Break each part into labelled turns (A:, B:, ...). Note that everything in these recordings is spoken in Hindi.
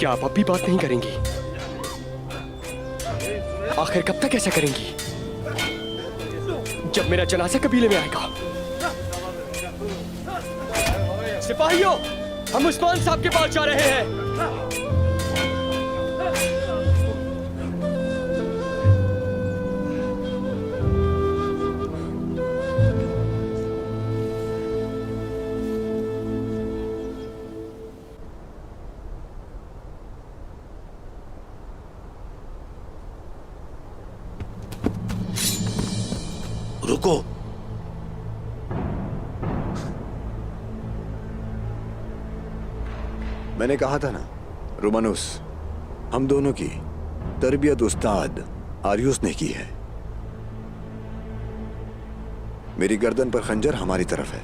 A: क्या आप अब भी बात नहीं करेंगी? आखिर कब तक ऐसा करेंगी? जब मेरा जनाजा कबीले में आएगा। सिपाहियों, हम उस्मान साहब के पास जा रहे हैं।
B: रुको।
C: मैंने कहा था ना, रोमानुस, हम दोनों की तरबियत उस्ताद आरियुस ने की है। मेरी गर्दन पर खंजर हमारी तरफ है।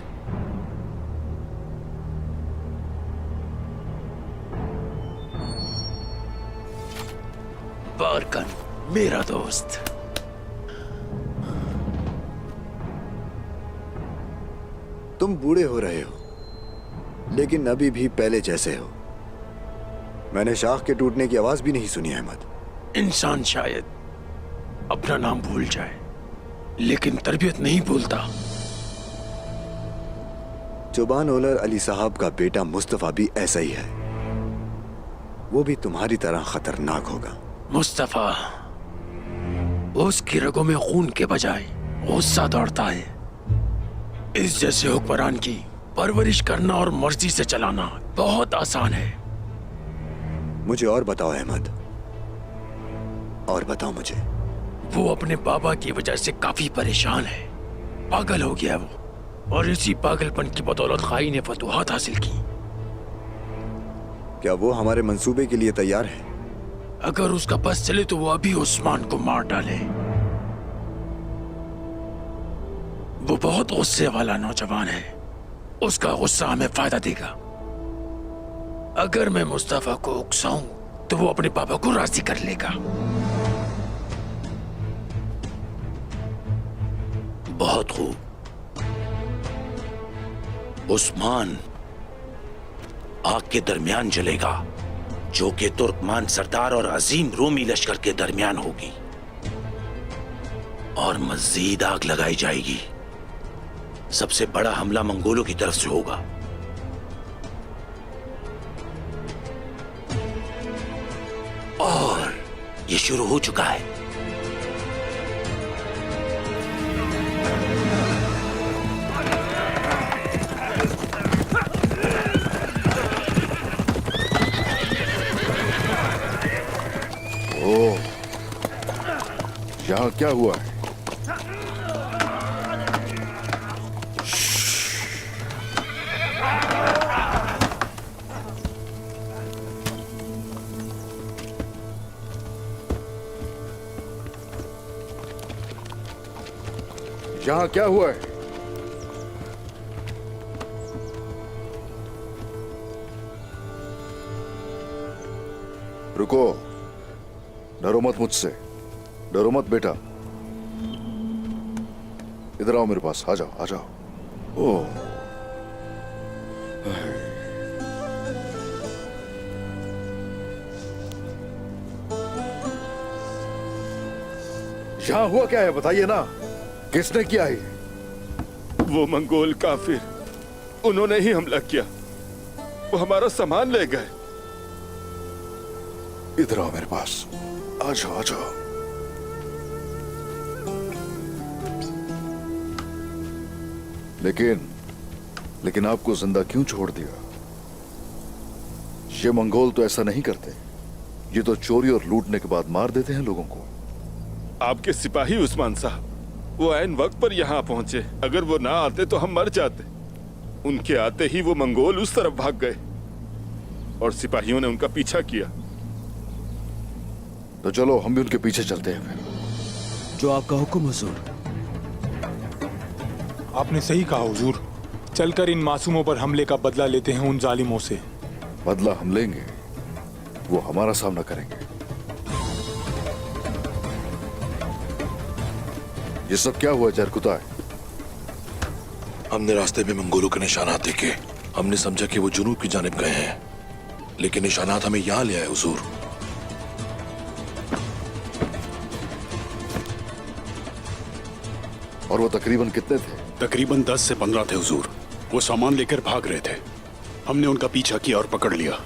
B: बारकन मेरा दोस्त।
C: तुम बूढ़े हो रहे हो, लेकिन अभी भी पहले जैसे हो। मैंने शाख के टूटने की आवाज भी नहीं सुनी अहमद।
B: इंसान शायद अपना नाम भूल जाए, लेकिन तरबियत नहीं भूलता।
C: जुबान ओलर अली साहब का बेटा मुस्तफा भी ऐसा ही है। वो भी तुम्हारी तरह खतरनाक होगा।
B: मुस्तफा, उसकी रगों में खून के बजाय गुस्सा दौड़ता है। इस जैसे हुक्मरान की परवरिश करना और मर्जी से चलाना बहुत आसान है।
C: मुझे और बताओ अहमद, और बताओ मुझे।
B: वो अपने बाबा की वजह से काफी परेशान है। पागल हो गया वो, और इसी पागलपन की बदौलत खाई ने फतूहात हासिल की।
C: क्या वो हमारे मंसूबे के लिए तैयार है?
B: अगर उसका बस चले तो वो अभी उस्मान को मार डाले। वो बहुत गुस्से वाला नौजवान है। उसका गुस्सा हमें फायदा देगा। अगर मैं मुस्तफा को उकसाऊं तो वो अपने पापा को राजी कर लेगा। बहुत खूब। उस्मान आग के दरमियान जलेगा, जो कि तुर्कमान सरदार और अजीम रोमी लश्कर के दरमियान होगी, और मजीद आग लगाई जाएगी। सबसे बड़ा हमला मंगोलों की तरफ से होगा। और ये शुरू हो चुका है।
D: ओह, यहाँ क्या हुआ है? यहाँ क्या हुआ है? रुको, डरो मत मुझसे, डरो मत बेटा। इधर आओ मेरे पास, आ जाओ, आ जाओ। ओह, यहाँ हुआ क्या है बताइए ना, किसने किया है?
E: वो मंगोल काफिर, उन्होंने ही हमला किया। वो हमारा सामान ले गए।
D: इधर आओ मेरे पास, आ जाओ, आ जाओ। लेकिन आपको जिंदा क्यों छोड़ दिया? ये मंगोल तो ऐसा नहीं करते। ये तो चोरी और लूटने के बाद मार देते हैं लोगों को।
E: आपके सिपाही उस्मान साहब, वो ऐन वक्त पर यहाँ पहुंचे। अगर वो ना आते तो हम मर जाते। उनके आते ही वो मंगोल उस तरफ भाग गए और सिपाहियों ने उनका पीछा किया।
D: तो चलो हम भी उनके पीछे चलते हैं फिर।
A: जो आपका हुक्म हुजूर।
F: आपने सही कहा हुजूर। चलकर इन मासूमों पर हमले का बदला लेते हैं उन जालिमों से।
D: बदला हम लेंगे, वो हमारा सामना करेंगे। ये सब क्या हुआ जरकुता?
G: हमने रास्ते में मंगोलों के निशानात देखे। हमने समझा कि वो जुनूब की जानिब गए हैं। लेकिन निशानात हमें यहां ले आए हुजूर।
D: और वो तकरीबन कितने थे?
H: तकरीबन 10 से 15 थे हुजूर। वो सामान लेकर भाग रहे थे। हमने उनका पीछा किया और पकड़ लिया।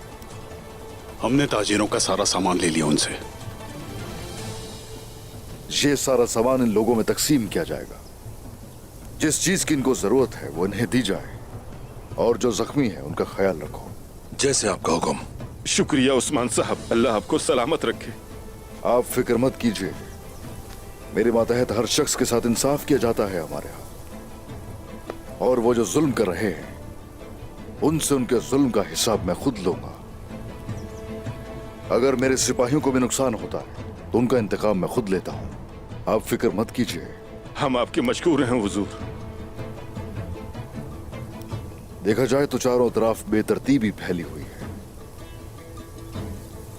H: हमने ताजिरों का सारा सामान ले लिया उनसे।
D: ये सारा सामान इन लोगों में तकसीम किया जाएगा। जिस चीज की इनको जरूरत है वो इन्हें दी जाए, और जो जख्मी है उनका ख्याल रखो।
G: जैसे आपका हुक्म।
E: शुक्रिया उस्मान साहब, अल्लाह आपको सलामत रखे।
D: आप फिक्र मत कीजिए, मेरे मातहत हर शख्स के साथ इंसाफ किया जाता है हमारे यहाँ। और वो जो जुल्म कर रहे हैं उनसे उनके जुल्म का हिसाब मैं खुद लूंगा। अगर मेरे सिपाहियों को भी नुकसान होता है तो उनका इंतकाम मैं खुद लेता हूँ। आप फिक्र मत कीजिए।
E: हम आपके मशकूर हैं हुजूर।
D: देखा जाए तो चारों तरफ बेतरतीबी फैली हुई है।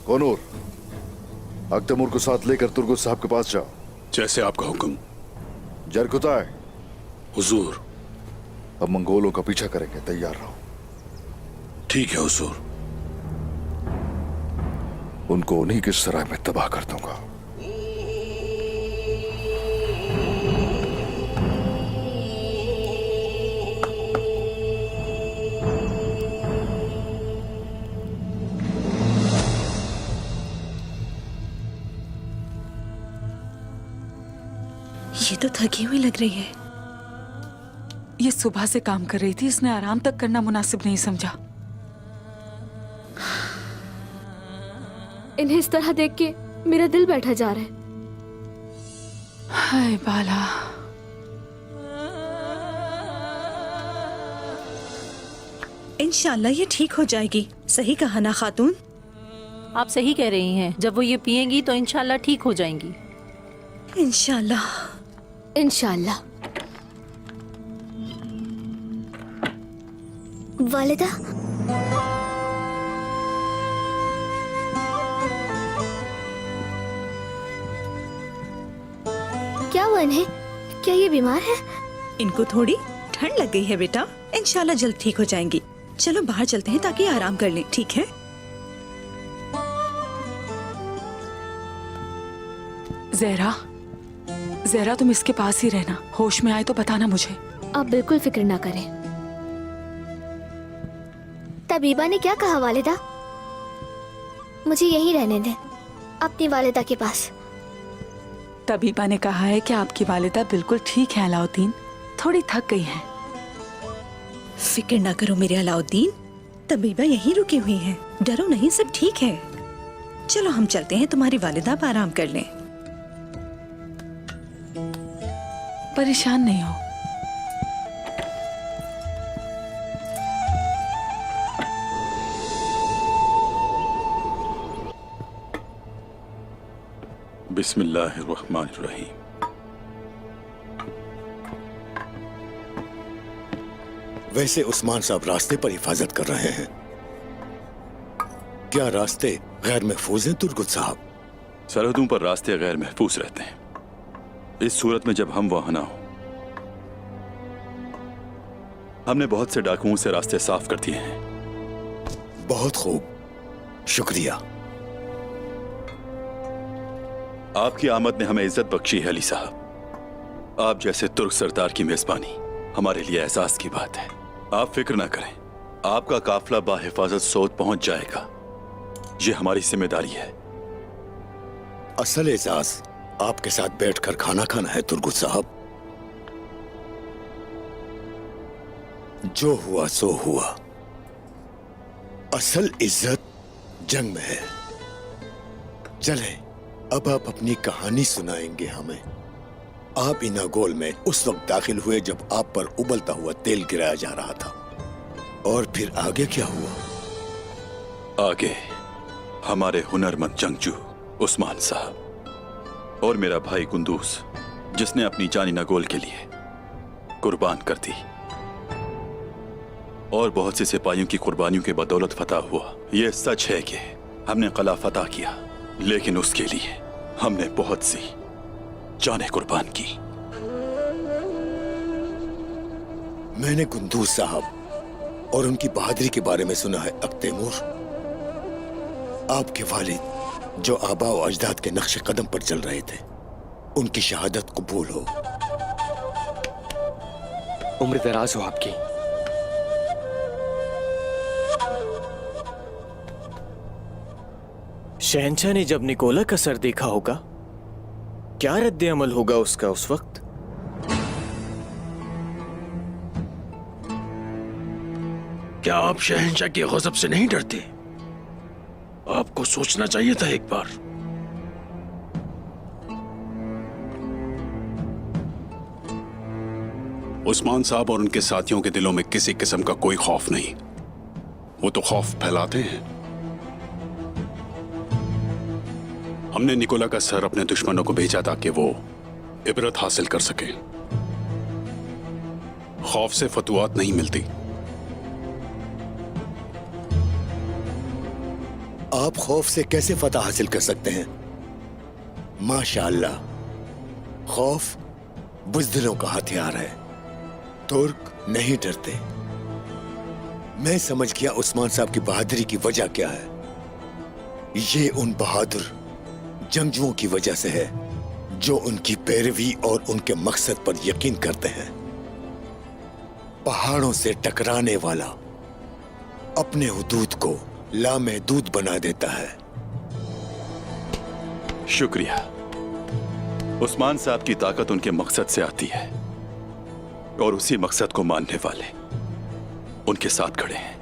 D: कौनूर, अख्तमूर को साथ लेकर तुर्गुत साहब के पास जाओ।
H: जैसे आपका हुक्म।
D: जरकुताय,
G: हुजूर।
D: अब मंगोलों का पीछा करेंगे, तैयार रहो।
G: ठीक है हुजूर।
D: उनको उन्हीं के सराय में तबाह कर दूंगा।
I: ये तो थकी हुई लग रही है। ये सुबह से काम कर रही थी, इसने आराम तक करना मुनासिब नहीं समझा।
J: इन्हें इस तरह देख के मेरा दिल बैठा जा रहा है।
I: हाय बाला।
K: इंशाल्लाह ये ठीक हो जाएगी। सही कहा ना खातून?
L: आप सही कह रही हैं। जब वो ये पिएंगी तो इंशाल्लाह ठीक हो जाएंगी।
K: इंशाल्लाह।
J: इंशाल्लाह। वालिदा, क्या हुआ इन्हें? क्या ये बीमार है?
K: इनको थोड़ी ठंड लग गई है बेटा। इंशाल्लाह जल्द ठीक हो जाएंगी। चलो बाहर चलते हैं ताकि आराम कर लें, ठीक है?
I: ज़हरा, ज़हरा तुम इसके पास ही रहना। होश में आए तो बताना मुझे।
J: आप बिल्कुल फिक्र ना करें। तबीबा ने क्या कहा वालिदा? मुझे यहीं रहने दें, अपनी वालिदा के पास।
I: तबीबा ने कहा है कि आपकी वालिदा बिल्कुल ठीक है अलाउद्दीन, थोड़ी थक गई हैं।
K: फिक्र ना करो मेरे अलाउद्दीन, तबीबा यहीं रुकी हुई हैं। डरो नहीं, सब ठीक है। चलो हम चलते हैं, तुम्हारी वालिदा आप आराम कर लें।
I: परेशान नहीं हो।
H: बिस्मिल्लाहिर्रहमानिर्रहीम।
M: वैसे उस्मान साहब रास्ते पर हिफाजत कर रहे हैं। क्या रास्ते गैर महफूज हैं तुर्गुत साहब?
H: सरहदों पर रास्ते गैर महफूज रहते हैं। इस सूरत में जब हम वहां ना हो, हमने बहुत से डाकुओं से रास्ते साफ कर दिए हैं।
M: बहुत खूब, शुक्रिया।
H: आपकी आमद ने हमें इज्जत बख्शी है अली साहब। आप जैसे तुर्क सरदार की मेजबानी हमारे लिए एहसास की बात है। आप फिक्र ना करें, आपका काफिला बाहिफाजत सऊद पहुंच जाएगा। ये हमारी जिम्मेदारी है।
M: असल एजाज आपके साथ बैठकर खाना खाना है तुर्गुत साहब। जो हुआ सो हुआ। असल इज्जत जंग में है। चलें, अब आप अपनी कहानी सुनाएंगे हमें। आप इनागोल में उस वक्त दाखिल हुए जब आप पर उबलता हुआ तेल गिराया जा रहा था, और फिर आगे क्या हुआ?
H: आगे हमारे हुनरमंद जंगजू उस्मान साहब और मेरा भाई कुंदूस, जिसने अपनी जान इनागोल के लिए कुर्बान कर दी, और बहुत से सिपाहियों की कुर्बानियों के बदौलत फतह हुआ। यह सच है कि हमने किला फतह किया, लेकिन उसके लिए हमने बहुत सी जानें कुर्बान की।
M: मैंने कुंदूस साहब और उनकी बहादुरी के बारे में सुना है अख्तमूर। आपके वालिद जो आबा और अजदाद के नक्शे कदम पर चल रहे थे, उनकी शहादत कबूल हो।
A: उम्र दराज हो आपकी।
N: शहंशाह ने जब निकोला का सर देखा होगा, क्या रद्द अमल होगा उसका उस वक्त?
B: क्या आप शहंशाह के गज़ब से नहीं डरते? आपको सोचना चाहिए था एक बार।
G: उस्मान साहब और उनके साथियों के दिलों में किसी किस्म का कोई खौफ नहीं। वो तो खौफ फैलाते हैं। हमने निकोला का सर अपने दुश्मनों को भेजा ताकि वो इबरत हासिल कर सके। खौफ से फतुआत नहीं मिलती।
M: आप खौफ से कैसे फतह हासिल कर सकते हैं? माशाअल्लाह, खौफ बुज़दिलों का हथियार है। तुर्क नहीं डरते। मैं समझ गया उस्मान साहब की बहादुरी की वजह क्या है। ये उन बहादुर जंगजुओं की वजह से है जो उनकी पैरवी और उनके मकसद पर यकीन करते हैं। पहाड़ों से टकराने वाला अपने हुदूद को लामहदूद बना देता है।
H: शुक्रिया। उस्मान साहब की ताकत उनके मकसद से आती है और उसी मकसद को मानने वाले उनके साथ खड़े हैं।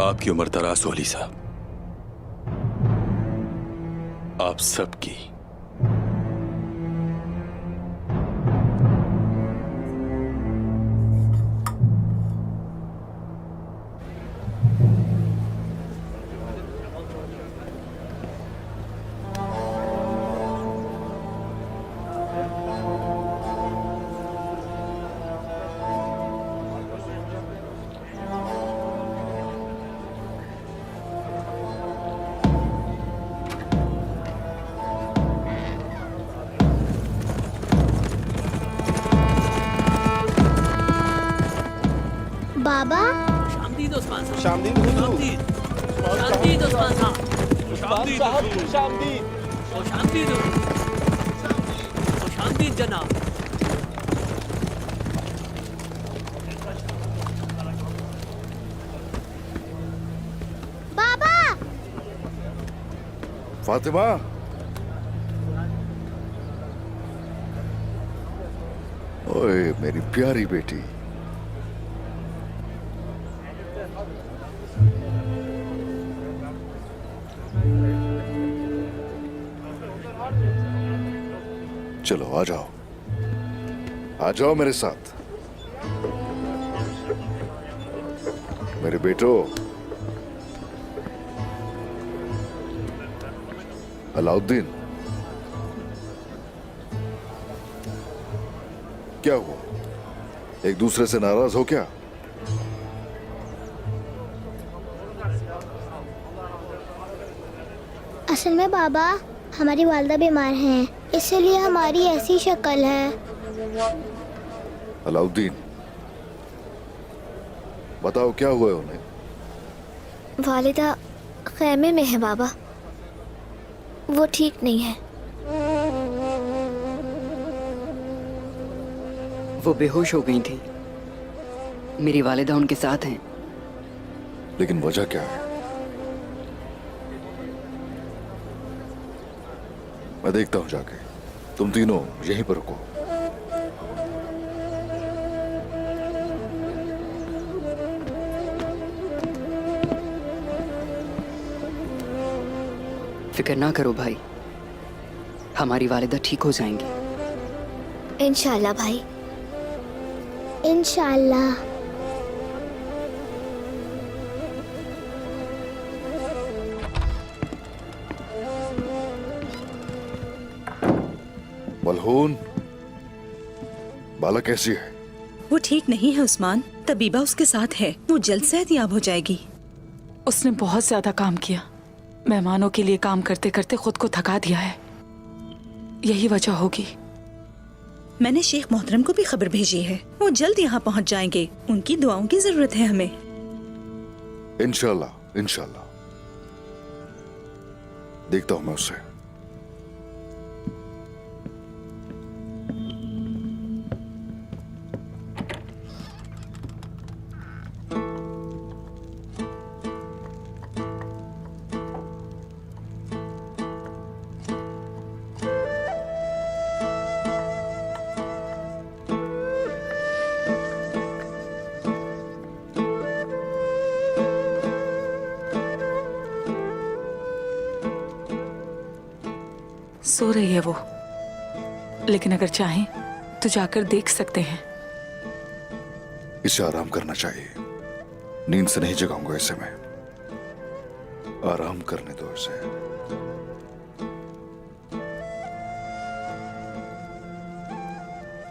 H: आपकी उम्र दराज हो अली साहब। आप सबकी।
J: बाबा,
A: शामदीद उस्मान साहब।
E: शामदीद
A: शामदीद उस्मान साहब। शामदीद शामदीद जनाब।
J: बाबा।
D: फातिमा, ओए मेरी प्यारी बेटी। चलो आ जाओ, आ जाओ मेरे साथ। मेरे बेटो, अलाउद्दीन, क्या हुआ? एक दूसरे से नाराज हो क्या?
J: असल में बाबा, हमारी वालिदा बीमार हैं, इसलिए हमारी ऐसी शक्ल है।
D: अलाउद्दीन, बताओ क्या हुआ है उन्हें?
J: वालिदा खैमे में है बाबा, वो ठीक नहीं है।
A: वो बेहोश हो गई थी। मेरी वालिदा उनके साथ हैं।
D: लेकिन वजह क्या है? मैं देखता हूं जाके। तुम तीनों यहीं पर रुको।
A: फिक्र ना करो भाई, हमारी वालिदा ठीक हो जाएंगी।
J: इंशाल्लाह भाई, इंशाल्लाह।
D: मलहून, बाला कैसी है?
K: वो ठीक नहीं है उस्मान, तबीबा उसके साथ है, वो जल्द सेहतयाब हो जाएगी।
I: उसने बहुत ज्यादा काम किया। मेहमानों के लिए काम करते करते खुद को थका दिया है, यही वजह होगी।
K: मैंने शेख मोहतरम को भी खबर भेजी है, वो जल्द यहाँ पहुँच जाएंगे। उनकी दुआओं की जरूरत है हमें।
D: इंशाल्लाह, इंशाल्लाह। देखता हूं मैं उससे।
I: सो रही है वो, लेकिन अगर चाहें तो जाकर देख सकते हैं।
D: इसे आराम करना चाहिए। नींद से नहीं जगाऊंगा इसे मैं। आराम करने दो इसे।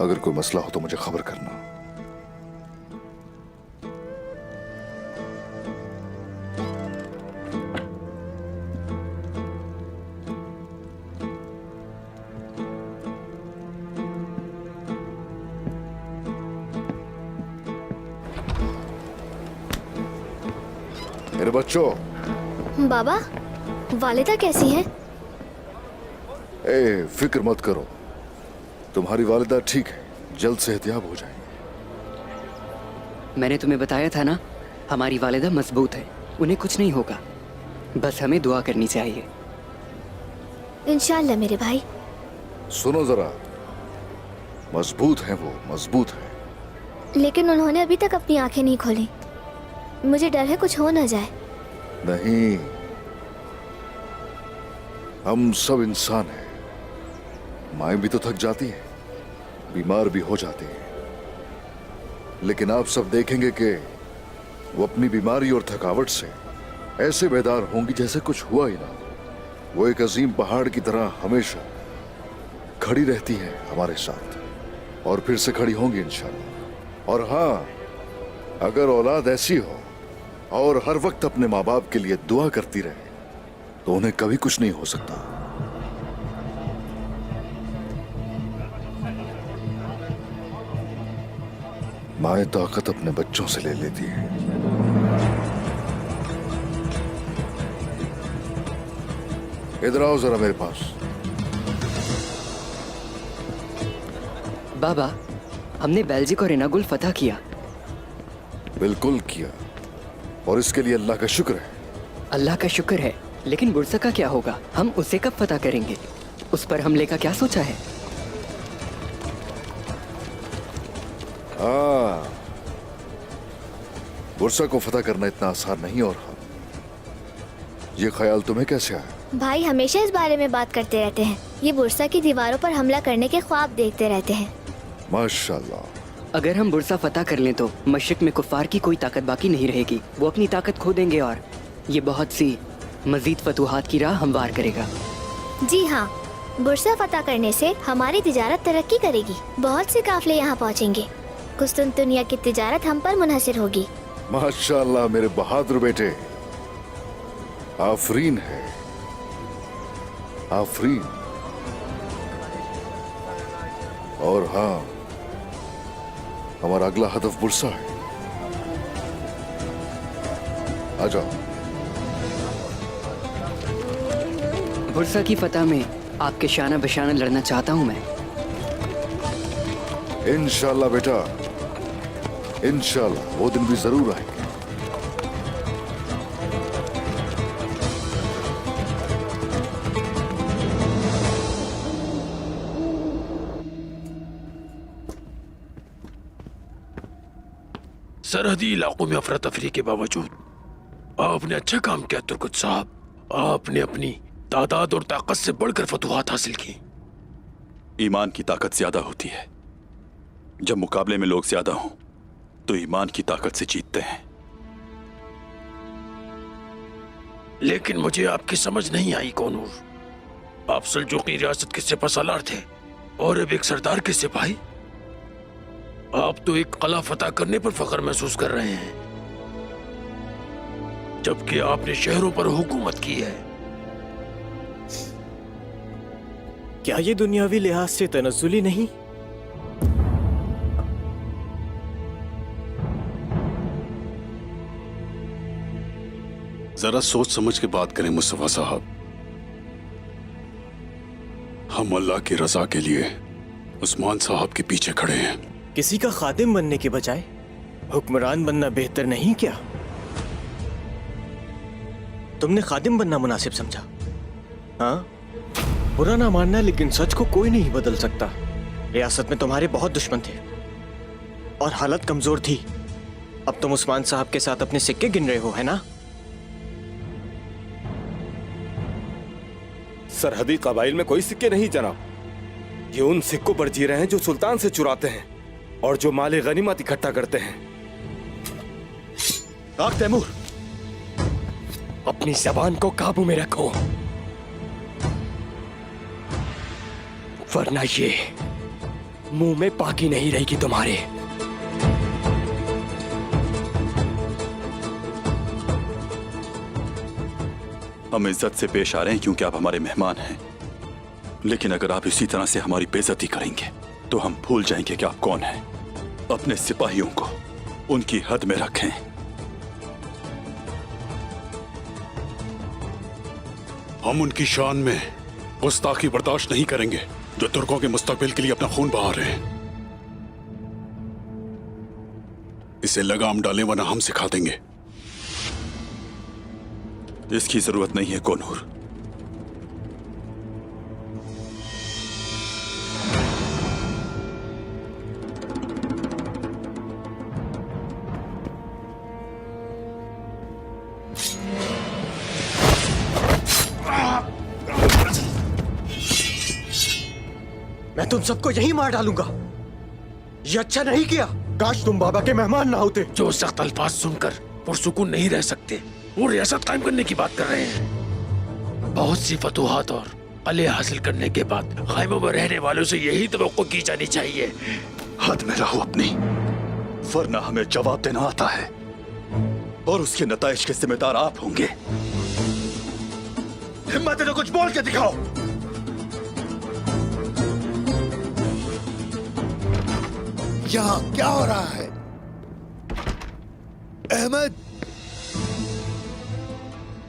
D: अगर कोई मसला हो तो मुझे खबर करना। मेरे बच्चों।
J: बाबा, वालिदा कैसी है?
D: ए, फिक्र मत करो, तुम्हारी वालिदा ठीक है, जल्द सेहतयाब हो जाएंगी।
A: मैंने तुम्हें बताया था ना, हमारी वालिदा मजबूत है, उन्हें कुछ नहीं होगा। बस हमें दुआ करनी चाहिए।
J: इंशाल्लाह मेरे भाई।
D: सुनो जरा, मजबूत है वो, मजबूत है।
J: लेकिन उन्होंने अभी तक अपनी आंखें नहीं खोली। मुझे डर है कुछ हो ना जाए।
D: नहीं, हम सब इंसान हैं। माएं भी तो थक जाती हैं, बीमार भी हो जाती हैं, लेकिन आप सब देखेंगे कि वो अपनी बीमारी और थकावट से ऐसे बेदार होंगी जैसे कुछ हुआ ही ना। वो एक अजीम पहाड़ की तरह हमेशा खड़ी रहती हैं हमारे साथ, और फिर से खड़ी होंगी इंशाल्लाह। और हाँ, अगर औलाद ऐसी हो और हर वक्त अपने माँ बाप के लिए दुआ करती रहे तो उन्हें कभी कुछ नहीं हो सकता। माएं ताकत अपने बच्चों से ले लेती है। इधर आओ जरा मेरे पास।
A: बाबा, हमने बेल्जिक और इनागुल फतह किया।
D: बिल्कुल किया, और इसके लिए अल्लाह का शुक्र है।
A: अल्लाह का शुक्र है, लेकिन बुरसा का क्या होगा? हम उसे कब फतह करेंगे? उस पर हमले का क्या सोचा है?
D: हाँ, बुरसा को फतह करना इतना आसान नहीं। और हाँ, ये ख्याल तुम्हें कैसे आया?
J: भाई हमेशा इस बारे में बात करते रहते हैं। ये बुरसा की दीवारों पर हमला करने के ख्वाब देखते रहते हैं।
D: माशाल्लाह।
A: अगर हम बुरसा फतह कर लें तो मशरिक में कुफार की कोई ताकत बाकी नहीं रहेगी। वो अपनी ताकत खो देंगे और ये बहुत सी मजीद फतूहात की राह हमवार करेगा।
J: जी हाँ, बुरसा फतह करने से हमारी तिजारत तरक्की करेगी। बहुत से काफले यहाँ पहुँचेंगे। कुस्तुनतुनिया की तिजारत हम पर मुनहसिर होगी।
D: माशाल्लाह मेरे बहादुर बेटे, आफरीन है, आफरीन। और हाँ, हमारा अगला हदफ बुरसा है। आ जाओ।
A: बुरसा की फतह में आपके शाना बशाना लड़ना चाहता हूँ मैं।
D: इंशाल्लाह बेटा, इंशाल्लाह वो दिन भी जरूर आएंगे।
B: सरहदी इलाकों में अफरा तफरी के बावजूद आपने अच्छा काम किया तुर्कत साहब। आपने अपनी तादाद और ताकत से बढ़कर फतूहात हासिल की।
H: ईमान की ताकत ज्यादा होती है। जब मुकाबले में लोग ज्यादा हों तो ईमान की ताकत से जीतते हैं।
B: लेकिन मुझे आपकी समझ नहीं आई कोनूर। आप सल्जूकी रियासत के सिपहसालार थे और अब एक सरदार के सिपाही। आप तो एक किला फतह करने पर फख्र महसूस कर रहे हैं, जबकि आपने शहरों पर हुकूमत की है।
N: क्या ये दुनियावी लिहाज से तनज़्ज़ुली नहीं?
G: जरा सोच समझ के बात करें मुस्तफा साहब। हम अल्लाह की रजा के लिए उस्मान साहब के पीछे खड़े हैं।
N: किसी का खादिम बनने के बजाय हुक्मरान बनना बेहतर नहीं क्या? तुमने खादिम बनना मुनासिब समझा? हाँ, बुरा ना मानना, लेकिन सच को कोई नहीं बदल सकता। रियासत में तुम्हारे बहुत दुश्मन थे और हालत कमजोर थी। अब तुम उस्मान साहब के साथ अपने सिक्के गिन रहे हो, है ना?
O: सरहदी कबाइल में कोई सिक्के नहीं जनाब। ये उन सिक्कों पर जी रहे हैं जो सुल्तान से चुराते हैं और जो माले गनीमत इकट्ठा करते हैं।
N: आग तैमूर, अपनी जबान को काबू में रखो, वरना ये मुंह में पाकी नहीं रहेगी तुम्हारे।
H: हम इज्जत से पेश आ रहे हैं क्योंकि आप हमारे मेहमान हैं, लेकिन अगर आप इसी तरह से हमारी बेइज्जती करेंगे तो हम भूल जाएंगे कि आप कौन हैं। अपने सिपाहियों को उनकी हद में रखें।
G: हम उनकी शान में गुस्ताखी बर्दाश्त नहीं करेंगे जो तुर्कों के मुस्तकबिल के लिए अपना खून बहा रहे हैं। इसे लगाम डालें वरना हम सिखा देंगे।
H: इसकी जरूरत नहीं है कोनूर।
N: मैं तुम सबको यहीं मार डालूंगा। ये अच्छा नहीं किया। काश तुम बाबा के मेहमान ना होते।
B: जो सख्त अल्फाज सुनकर पुरसुकून नहीं रह सकते वो रियासत कायम करने की बात कर रहे हैं। बहुत सी फतूहात और अले हासिल करने के बाद खैमों में रहने वालों से यही तवक्को की जानी चाहिए।
H: हद में रहो अपनी, वरना हमें जवाब देना आता है और उसके नताइज के जिम्मेदार आप होंगे। हिम्मत है तो कुछ बोल के दिखाओ।
M: यहाँ क्या हो रहा है? अहमद,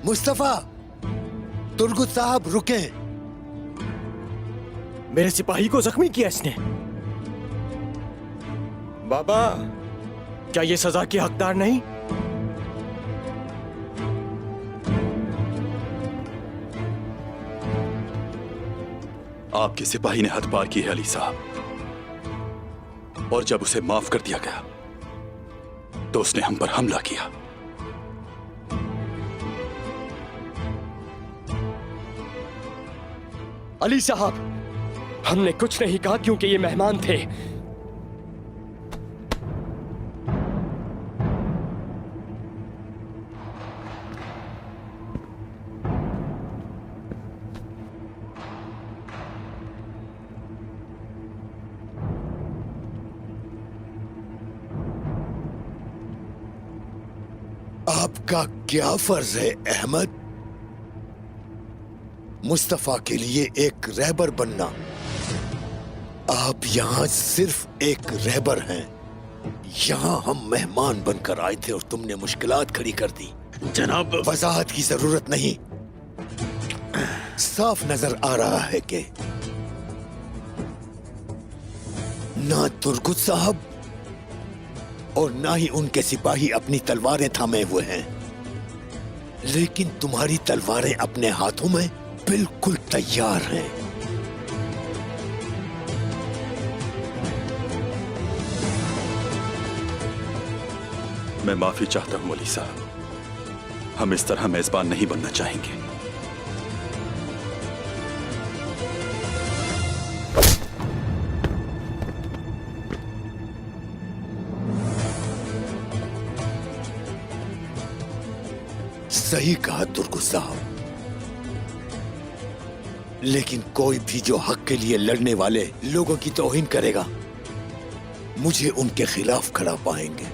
M: मुस्तफा, तुर्गुत साहब रुके।
N: मेरे सिपाही को जख्मी किया इसने। बाबा, क्या ये सजा के हकदार नहीं?
H: आपके सिपाही ने हद पार की है अली साहब, और जब उसे माफ कर दिया गया तो उसने हम पर हमला किया।
N: अली साहब, हमने कुछ नहीं कहा क्योंकि ये मेहमान थे।
M: आपका क्या फर्ज है अहमद? मुस्तफा के लिए एक रहबर बनना। आप यहाँ सिर्फ एक रहबर हैं। यहाँ हम मेहमान बनकर आए थे और तुमने मुश्किलात खड़ी कर दी।
B: जनाब,
M: वजाहत की जरूरत नहीं। साफ नजर आ रहा है कि ना तुर्गुत साहब और ना ही उनके सिपाही अपनी तलवारें थामे हुए हैं, लेकिन तुम्हारी तलवारें अपने हाथों में बिल्कुल तैयार हैं।
H: मैं माफी चाहता हूं अली साहब, हम इस तरह मेजबान नहीं बनना चाहेंगे।
M: सही कहा तुर्गुत साहब, लेकिन कोई भी जो हक के लिए लड़ने वाले लोगों की तौहीन करेगा, मुझे उनके खिलाफ खड़ा पाएंगे।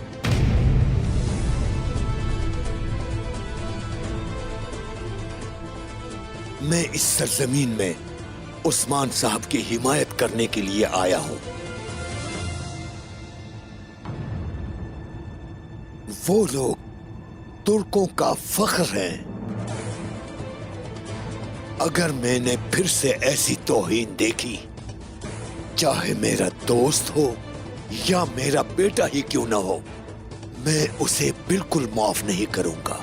M: मैं इस सरजमीन में उस्मान साहब की हिमायत करने के लिए आया हूं। वो लोग तुर्कों का फख्र हैं। अगर मैंने फिर से ऐसी तौहीन देखी, चाहे मेरा दोस्त हो या मेरा बेटा ही क्यों ना हो, मैं उसे बिल्कुल माफ नहीं करूंगा।